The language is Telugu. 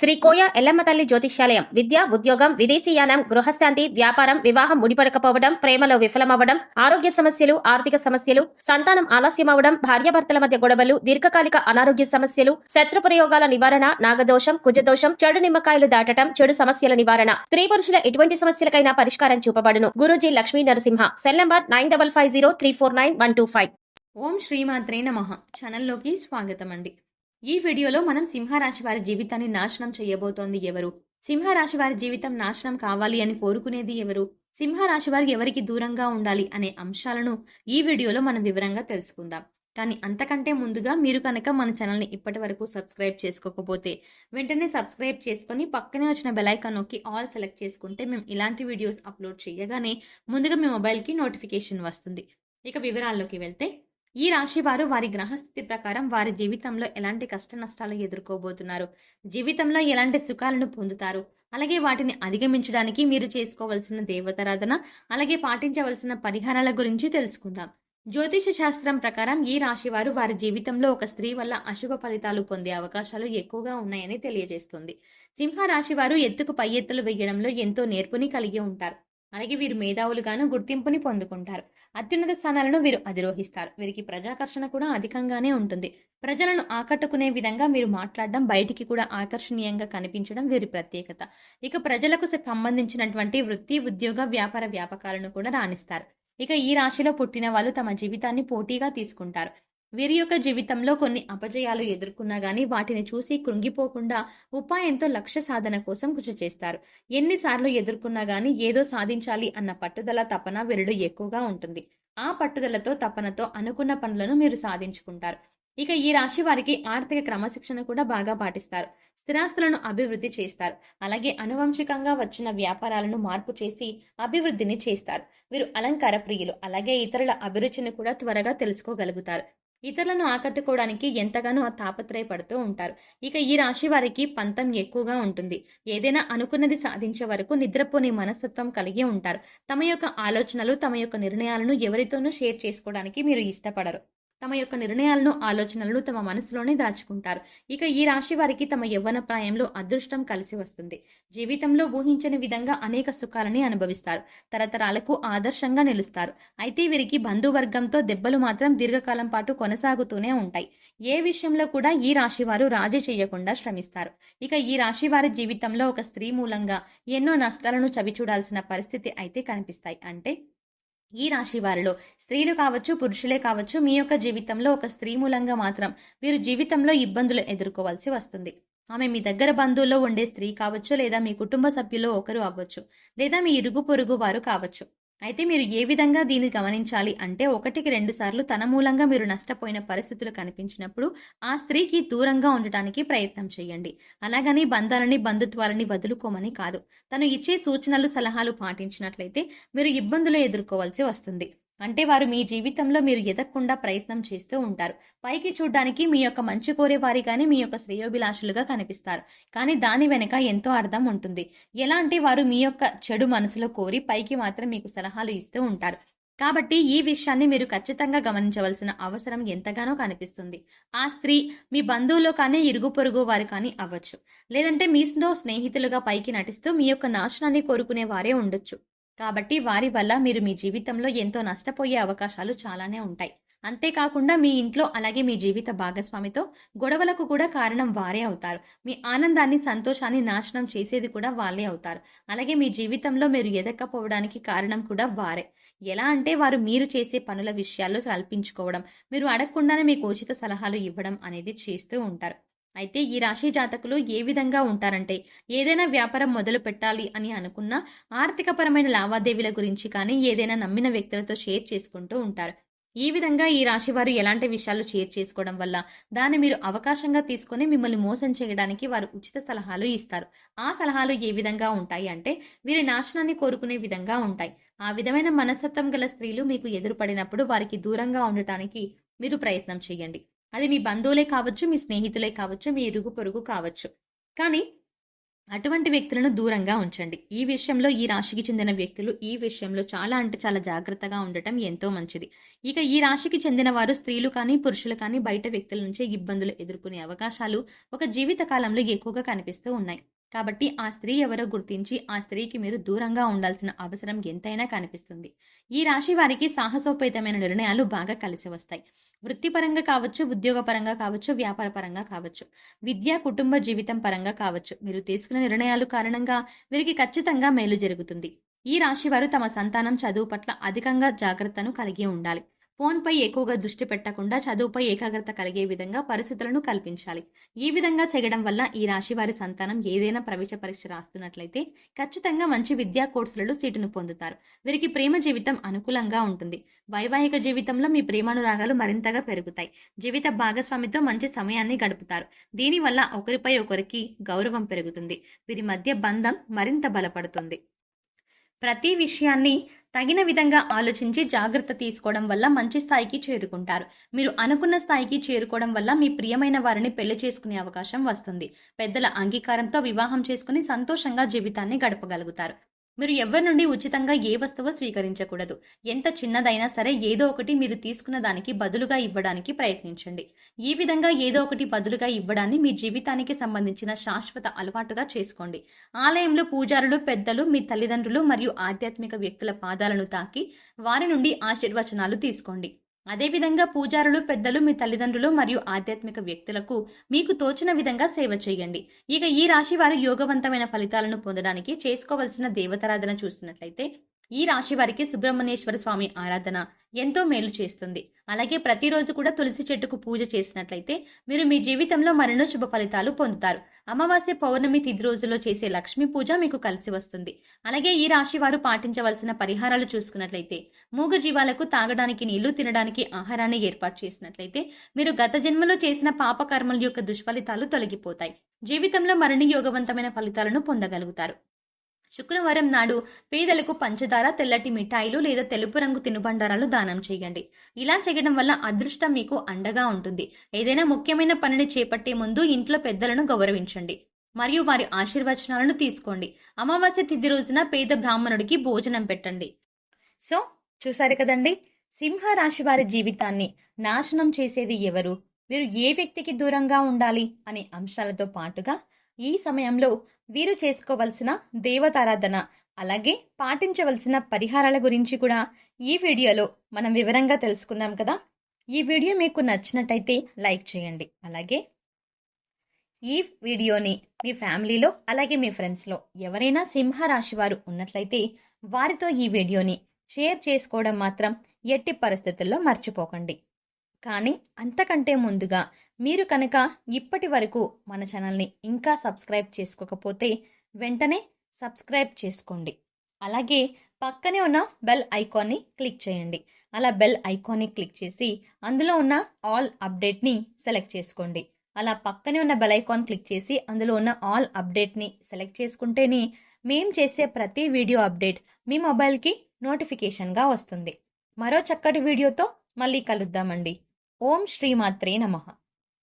శ్రీ కోయ ఎల్లమ్మ తల్లి జ్యోతిష్యాలయం విద్య, ఉద్యోగం, విదేశీయానం, గృహశాంతి, వ్యాపారం, వివాహం ముడిపడకపోవడం, ప్రేమలో విఫలమవ్వడం, ఆరోగ్య సమస్యలు, ఆర్థిక సమస్యలు, సంతానం ఆలస్యమవడం, భార్యాభర్తల మధ్య గొడవలు, దీర్ఘకాలిక అనారోగ్య సమస్యలు, శత్రు ప్రయోగాల నివారణ, నాగదోషం, కుజదోషం, చెడు నిమ్మకాయలు దాటడం, చెడు సమస్యల నివారణ, స్త్రీ పురుషుల ఎటువంటి సమస్యలకైనా పరిష్కారం చూపబడును. గురూజీ లక్ష్మీ నరసింహ. Cell number 9550349125. ఓం శ్రీమాత్రే నమః. ఛానల్లోకి స్వాగతం అండి. ఈ వీడియోలో మనం సింహరాశి వారి జీవితాన్ని నాశనం చేయబోతోంది ఎవరు, సింహరాశి వారి జీవితం నాశనం కావాలి అని కోరుకునేది ఎవరు, సింహరాశి వారు ఎవరికి దూరంగా ఉండాలి అనే అంశాలను ఈ వీడియోలో మనం వివరంగా తెలుసుకుందాం. కానీ అంతకంటే ముందుగా మీరు కనుక మన ఛానల్ని ఇప్పటి వరకు సబ్స్క్రైబ్ చేసుకోకపోతే వెంటనే సబ్స్క్రైబ్ చేసుకొని పక్కనే వచ్చిన బెల్ ఐకాన్ నొక్కి ఆల్ సెలెక్ట్ చేసుకుంటే మేము ఇలాంటి వీడియోస్ అప్లోడ్ చేయగానే ముందుగా మీ మొబైల్కి నోటిఫికేషన్ వస్తుంది. ఇక వివరాల్లోకి వెళ్తే, ఈ రాశి వారు వారి గ్రహస్థితి ప్రకారం వారి జీవితంలో ఎలాంటి కష్ట నష్టాలు ఎదుర్కోబోతున్నారు, జీవితంలో ఎలాంటి సుఖాలను పొందుతారు, అలాగే వాటిని అధిగమించడానికి మీరు చేసుకోవలసిన దేవతారాధన, అలాగే పాటించవలసిన పరిహారాల గురించి తెలుసుకుందాం. జ్యోతిష శాస్త్రం ప్రకారం ఈ రాశి వారు వారి జీవితంలో ఒక స్త్రీ వల్ల అశుభ ఫలితాలు పొందే అవకాశాలు ఎక్కువగా ఉన్నాయని తెలియజేస్తుంది. సింహ రాశి వారు ఎత్తుకు పై ఎత్తులు వేయడంలో ఎంతో నేర్పుని కలిగి ఉంటారు. అలాగే వీరు మేధావులుగాను గుర్తింపుని పొందుకుంటారు. అత్యున్నత స్థానాలను వీరు అధిరోహిస్తారు. వీరికి ప్రజాకర్షణ కూడా అధికంగానే ఉంటుంది. ప్రజలను ఆకట్టుకునే విధంగా మీరు మాట్లాడడం, బయటికి కూడా ఆకర్షణీయంగా కనిపించడం వీరి ప్రత్యేకత. ఇక ప్రజలకు సంబంధించినటువంటి వృత్తి, ఉద్యోగ, వ్యాపార వ్యాపకాలను కూడా రాణిస్తారు. ఇక ఈ రాశిలో పుట్టిన వాళ్ళు తమ జీవితాన్ని పోటీగా తీసుకుంటారు. వీరి యొక్క జీవితంలో కొన్ని అపజయాలు ఎదుర్కొన్నా గానీ వాటిని చూసి కృంగిపోకుండా ఉపాయంతో లక్ష్య సాధన కోసం కృషి చేస్తారు. ఎన్నిసార్లు ఎదుర్కొన్నా గానీ ఏదో సాధించాలి అన్న పట్టుదల, తపన వీరిలో ఎక్కువగా ఉంటుంది. ఆ పట్టుదలతో, తపనతో అనుకున్న పనులను మీరు సాధించుకుంటారు. ఇక ఈ రాశి వారికి ఆర్థిక క్రమశిక్షణ కూడా బాగా పాటిస్తారు. స్థిరాస్తులను అభివృద్ధి చేస్తారు. అలాగే అనువంశికంగా వచ్చిన వ్యాపారాలను మార్పు చేసి అభివృద్ధిని చేస్తారు. వీరు అలంకార ప్రియులు. అలాగే ఇతరుల అభిరుచిని కూడా త్వరగా తెలుసుకోగలుగుతారు. ఇతరులను ఆకట్టుకోవడానికి ఎంతగానో తాపత్రయపడుతూ ఉంటారు. ఇక ఈ రాశి వారికి పంతం ఎక్కువగా ఉంటుంది. ఏదైనా అనుకున్నది సాధించే వరకు నిద్రపోని మనస్తత్వం కలిగి ఉంటారు. తమ యొక్క ఆలోచనలు, తమ యొక్క నిర్ణయాలను ఎవరితోనూ షేర్ చేసుకోవడానికి మీరు ఇష్టపడరు. తమ యొక్క నిర్ణయాలను, ఆలోచనలను తమ మనసులోనే దాచుకుంటారు. ఇక ఈ రాశి వారికి తమ యవ్వన ప్రాయంలో అదృష్టం కలిసి వస్తుంది. జీవితంలో ఊహించని విధంగా అనేక సుఖాలని అనుభవిస్తారు. తరతరాలకు ఆదర్శంగా నిలుస్తారు. అయితే వీరికి బంధువర్గంతో దెబ్బలు మాత్రం దీర్ఘకాలం పాటు కొనసాగుతూనే ఉంటాయి. ఏ విషయంలో కూడా ఈ రాశి వారు రాజీ చేయకుండా శ్రమిస్తారు. ఇక ఈ రాశి వారి జీవితంలో ఒక స్త్రీ మూలంగా ఎన్నో నష్టాలను చవిచూడాల్సిన పరిస్థితి అయితే కనిపిస్తాయి. అంటే ఈ రాశి వారిలో స్త్రీలు కావచ్చు, పురుషులే కావచ్చు, మీ యొక్క జీవితంలో ఒక స్త్రీ మూలంగా మాత్రం వీరు జీవితంలో ఇబ్బందులు ఎదుర్కోవాల్సి వస్తుంది. ఆమె మీ దగ్గర బంధువుల్లో ఉండే స్త్రీ కావచ్చు, లేదా మీ కుటుంబ సభ్యుల్లో ఒకరు అవ్వచ్చు, లేదా మీ ఇరుగు పొరుగు వారు కావచ్చు. అయితే మీరు ఏ విధంగా దీన్ని గమనించాలి అంటే, 1-2 సార్లు తన మూలంగా మీరు నష్టపోయిన పరిస్థితులు కనిపించినప్పుడు ఆ స్త్రీకి దూరంగా ఉండటానికి ప్రయత్నం చేయండి. అలాగని బంధాలని, బంధుత్వాలని వదులుకోమని కాదు. తను ఇచ్చే సూచనలు, సలహాలు పాటించినట్లయితే మీరు ఇబ్బందులు ఎదుర్కోవాల్సి వస్తుంది. అంటే వారు మీ జీవితంలో మీరు ఎదగకుండా ప్రయత్నం చేస్తూ ఉంటారు. పైకి చూడ్డానికి మీ యొక్క మంచి కోరేవారిగానే, మీ యొక్క శ్రేయోభిలాషులుగా కనిపిస్తారు. కానీ దాని వెనుక ఎంతో అర్థం ఉంటుంది. ఎలా అంటే వారు మీ యొక్క చెడు మనసులో కోరి పైకి మాత్రం మీకు సలహాలు ఇస్తూ ఉంటారు. కాబట్టి ఈ విషయాన్ని మీరు ఖచ్చితంగా గమనించవలసిన అవసరం ఎంతగానో కనిపిస్తుంది. ఆ స్త్రీ మీ బంధువులో కానీ, ఇరుగు పొరుగు వారు కానీ అవ్వచ్చు. లేదంటే మీతో స్నేహితులుగా పైకి నటిస్తూ మీ యొక్క నాశనాన్ని కోరుకునే వారే ఉండొచ్చు. కాబట్టి వారి వల్ల మీరు మీ జీవితంలో ఎంతో నష్టపోయే అవకాశాలు చాలానే ఉంటాయి. అంతేకాకుండా మీ ఇంట్లో, అలాగే మీ జీవిత భాగస్వామితో గొడవలకు కూడా కారణం వారే అవుతారు. మీ ఆనందాన్ని, సంతోషాన్ని నాశనం చేసేది కూడా వాళ్ళే అవుతారు. అలాగే మీ జీవితంలో మీరు ఎదక్కపోవడానికి కారణం కూడా వారే. ఎలా అంటే వారు మీరు చేసే పనుల విషయాల్లో కల్పించుకోవడం, మీరు అడగకుండానే మీకు ఉచిత సలహాలు ఇవ్వడం అనేది చేస్తూ ఉంటారు. అయితే ఈ రాశి జాతకులు ఏ విధంగా ఉంటారంటే, ఏదైనా వ్యాపారం మొదలు పెట్టాలి అని అనుకున్నా ఆర్థికపరమైన లావాదేవీల గురించి కానీ, ఏదైనా నమ్మిన వ్యక్తులతో షేర్ చేసుకుంటూ ఉంటారు. ఈ విధంగా ఈ రాశి వారు ఎలాంటి విషయాలు షేర్ చేసుకోవడం వల్ల దాన్ని మీరు అవకాశంగా తీసుకొని మిమ్మల్ని మోసం చేయడానికి వారు ఉచిత సలహాలు ఇస్తారు. ఆ సలహాలు ఏ విధంగా ఉంటాయి అంటే, వీరి నాశనాన్ని కోరుకునే విధంగా ఉంటాయి. ఆ విధమైన మనస్తత్వం గల స్త్రీలు మీకు ఎదురుపడినప్పుడు వారికి దూరంగా ఉండటానికి మీరు ప్రయత్నం చేయండి. అది మీ బంధువులే కావచ్చు, మీ స్నేహితులే కావచ్చు, మీ ఇరుగు పొరుగు కావచ్చు. కానీ అటువంటి వ్యక్తులను దూరంగా ఉంచండి. ఈ విషయంలో ఈ రాశికి చెందిన వ్యక్తులు ఈ విషయంలో చాలా అంటే చాలా జాగ్రత్తగా ఉండటం ఎంతో మంచిది. ఇక ఈ రాశికి చెందిన వారు స్త్రీలు కానీ, పురుషులు కానీ బయట వ్యక్తుల నుంచి ఇబ్బందులు ఎదుర్కొనే అవకాశాలు ఒక జీవిత కాలంలో ఎక్కువగా కనిపిస్తూ ఉన్నాయి. కాబట్టి ఆ స్త్రీ ఎవరో గుర్తించి ఆ స్త్రీకి మీరు దూరంగా ఉండాల్సిన అవసరం ఎంతైనా కనిపిస్తుంది. ఈ రాశి వారికి సాహసోపేతమైన నిర్ణయాలు బాగా కలిసి వస్తాయి. వృత్తిపరంగా కావచ్చు, ఉద్యోగపరంగా కావచ్చు, వ్యాపార పరంగా కావచ్చు, విద్య, కుటుంబ జీవితం పరంగా కావచ్చు, మీరు తీసుకున్న నిర్ణయాలు కారణంగా వీరికి ఖచ్చితంగా మేలు జరుగుతుంది. ఈ రాశి వారు తమ సంతానం చదువు పట్ల అధికంగా జాగ్రత్తను కలిగి ఉండాలి. ఫోన్పై ఎక్కువగా దృష్టి పెట్టకుండా చదువుపై ఏకాగ్రత కలిగే విధంగా పరిస్థితులను కల్పించాలి. ఈ విధంగా చేయడం వల్ల ఈ రాశి వారి సంతానం ఏదైనా ప్రవేశ పరీక్ష రాస్తున్నట్లయితే ఖచ్చితంగా మంచి విద్యా కోర్సులలో సీటును పొందుతారు. వీరికి ప్రేమ జీవితం అనుకూలంగా ఉంటుంది. వైవాహిక జీవితంలో మీ ప్రేమానురాగాలు మరింతగా పెరుగుతాయి. జీవిత భాగస్వామితో మంచి సమయాన్ని గడుపుతారు. దీనివల్ల ఒకరిపై ఒకరికి గౌరవం పెరుగుతుంది. వీరి మధ్య బంధం మరింత బలపడుతుంది. ప్రతి విషయాన్ని తగిన విధంగా ఆలోచించి జాగ్రత్త తీసుకోవడం వల్ల మంచి స్థాయికి చేరుకుంటారు. మీరు అనుకున్న స్థాయికి చేరుకోవడం వల్ల మీ ప్రియమైన వారిని పెళ్లి చేసుకునే అవకాశం వస్తుంది. పెద్దల అంగీకారంతో వివాహం చేసుకుని సంతోషంగా జీవితాన్ని గడపగలుగుతారు. మీరు ఎవరి నుండి ఉచితంగా ఏ వస్తువు స్వీకరించకూడదు. ఎంత చిన్నదైనా సరే ఏదో ఒకటి మీరు తీసుకున్న దానికి బదులుగా ఇవ్వడానికి ప్రయత్నించండి. ఈ విధంగా ఏదో ఒకటి బదులుగా ఇవ్వడాన్ని మీ జీవితానికి సంబంధించిన శాశ్వత అలవాటుగా చేసుకోండి. ఆలయంలో పూజారులు, పెద్దలు, మీ తల్లిదండ్రులు మరియు ఆధ్యాత్మిక వ్యక్తుల పాదాలను తాకి వారి నుండి ఆశీర్వచనాలు తీసుకోండి. అదేవిధంగా పూజారులు, పెద్దలు, మీ తల్లిదండ్రులు మరియు ఆధ్యాత్మిక వ్యక్తులకు మీకు తోచిన విధంగా సేవ చేయండి. ఇక ఈ రాశి వారు యోగవంతమైన ఫలితాలను పొందడానికి చేసుకోవలసిన దేవతారాధన చూసినట్లయితే ఈ రాశి వారికి సుబ్రహ్మణ్యేశ్వర స్వామి ఆరాధన ఎంతో మేలు చేస్తుంది. అలాగే ప్రతిరోజు కూడా తులసి చెట్టుకు పూజ చేసినట్లయితే మీరు మీ జీవితంలో మరెన్నో శుభ ఫలితాలు పొందుతారు. అమావాస్య, పౌర్ణమి తిథి రోజుల్లో చేసే లక్ష్మీ పూజ మీకు కలిసి వస్తుంది. అలాగే ఈ రాశి వారు పాటించవలసిన పరిహారాలు చూసుకున్నట్లయితే మూగ జీవాలకు తాగడానికి నీళ్లు, తినడానికి ఆహారాన్ని ఏర్పాటు చేసినట్లయితే మీరు గత జన్మలో చేసిన పాపకర్మల యొక్క దుష్ఫలితాలు తొలగిపోతాయి. జీవితంలో మరిన్ని యోగవంతమైన ఫలితాలను పొందగలుగుతారు. శుక్రవారం నాడు పేదలకు పంచదార, తెల్లటి మిఠాయిలు లేదా తెలుపు రంగు తినుబండారాలు దానం చేయండి. ఇలా చేయడం వల్ల అదృష్టం మీకు అండగా ఉంటుంది. ఏదైనా ముఖ్యమైన పనిని చేపట్టే ముందు ఇంట్లో పెద్దలను గౌరవించండి మరియు వారి ఆశీర్వచనాలను తీసుకోండి. అమావాస్య తిథి రోజున పేద బ్రాహ్మణుడికి భోజనం పెట్టండి. సో చూసారు కదండి, సింహ రాశి వారి జీవితాన్ని నాశనం చేసేది ఎవరు, మీరు ఏ వ్యక్తికి దూరంగా ఉండాలి అనే అంశాలతో పాటుగా ఈ సమయంలో వీరు చేసుకోవలసిన దేవతారాధన, అలాగే పాటించవలసిన పరిహారాల గురించి కూడా ఈ వీడియోలో మనం వివరంగా తెలుసుకున్నాం కదా. ఈ వీడియో మీకు నచ్చినట్టయితే లైక్ చేయండి. అలాగే ఈ వీడియోని మీ ఫ్యామిలీలో అలాగే మీ ఫ్రెండ్స్లో ఎవరైనా సింహ రాశి వారు ఉన్నట్లయితే వారితో ఈ వీడియోని షేర్ చేసుకోవడం మాత్రం ఎట్టి పరిస్థితుల్లో మర్చిపోకండి. కానీ అంతకంటే ముందుగా మీరు కనుక ఇప్పటి వరకు మన ఛానల్ని ఇంకా సబ్స్క్రైబ్ చేసుకోకపోతే వెంటనే సబ్స్క్రైబ్ చేసుకోండి. అలాగే పక్కనే ఉన్న బెల్ ఐకాన్ని క్లిక్ చేయండి. అలా బెల్ ఐకాన్ని క్లిక్ చేసి అందులో ఉన్న ఆల్ అప్డేట్ని సెలెక్ట్ చేసుకోండి. అలా పక్కనే ఉన్న బెల్ ఐకాన్ క్లిక్ చేసి అందులో ఉన్న ఆల్ అప్డేట్ని సెలెక్ట్ చేసుకుంటేనే మేం చేసే ప్రతి వీడియో అప్డేట్ మీ మొబైల్కి నోటిఫికేషన్గా వస్తుంది. మరో చక్కటి వీడియోతో మళ్ళీ కలుద్దామండి. ఓం శ్రీమాత్రే నమః.